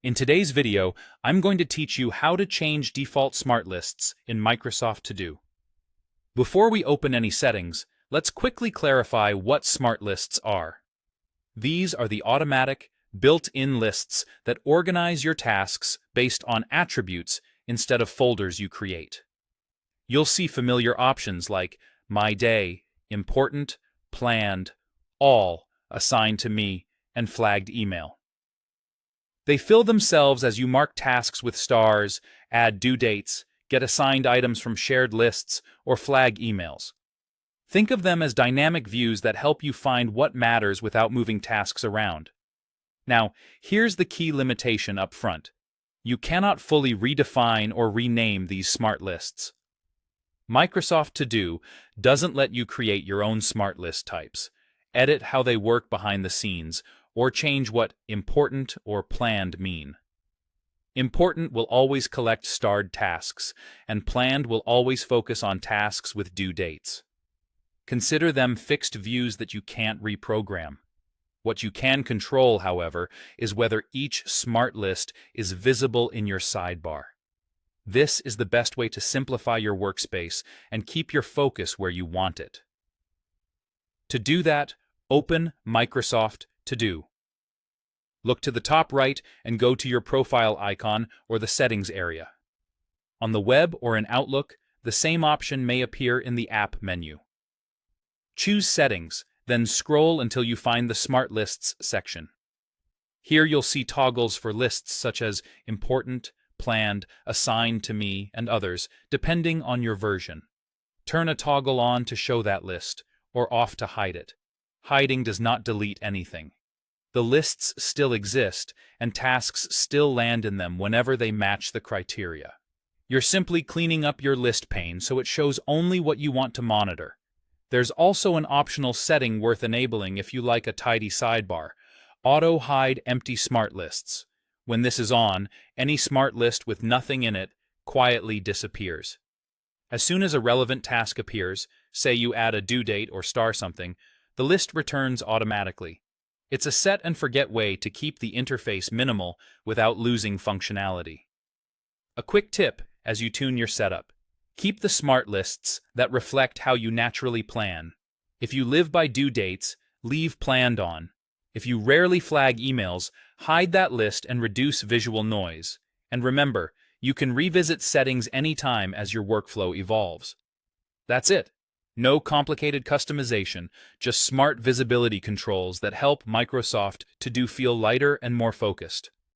In today's video, I'm going to teach you how to change default smart lists in Microsoft To Do. Before we open any settings, let's quickly clarify what smart lists are. These are the automatic, built-in lists that organize your tasks based on attributes instead of folders you create. You'll see familiar options like My Day, Important, Planned, All, Assigned to Me, and Flagged Email. They fill themselves as you mark tasks with stars, add due dates, get assigned items from shared lists, or flag emails. Think of them as dynamic views that help you find what matters without moving tasks around. Now, here's the key limitation up front. You cannot fully redefine or rename these smart lists. Microsoft To Do doesn't let you create your own smart list types, edit how they work behind the scenes, or change what important or planned mean. Important will always collect starred tasks, and planned will always focus on tasks with due dates. Consider them fixed views that you can't reprogram. What you can control, however, is whether each smart list is visible in your sidebar. This is the best way to simplify your workspace and keep your focus where you want it. To do that, open Microsoft To Do. Look to the top right and go to your profile icon or the settings area. On the web or in Outlook, the same option may appear in the app menu. Choose Settings, then scroll until you find the Smart Lists section. Here you'll see toggles for lists such as Important, Planned, Assigned to Me, and others, depending on your version. Turn a toggle on to show that list, or off to hide it. Hiding does not delete anything. The lists still exist, and tasks still land in them whenever they match the criteria. You're simply cleaning up your list pane so it shows only what you want to monitor. There's also an optional setting worth enabling if you like a tidy sidebar: Auto Hide Empty Smart Lists. When this is on, any smart list with nothing in it quietly disappears. As soon as a relevant task appears, say you add a due date or star something, the list returns automatically. It's a set-and-forget way to keep the interface minimal without losing functionality. A quick tip as you tune your setup: keep the smart lists that reflect how you naturally plan. If you live by due dates, leave planned on. If you rarely flag emails, hide that list and reduce visual noise. And remember, you can revisit settings anytime as your workflow evolves. That's it. No complicated customization, just smart visibility controls that help Microsoft To Do feel lighter and more focused.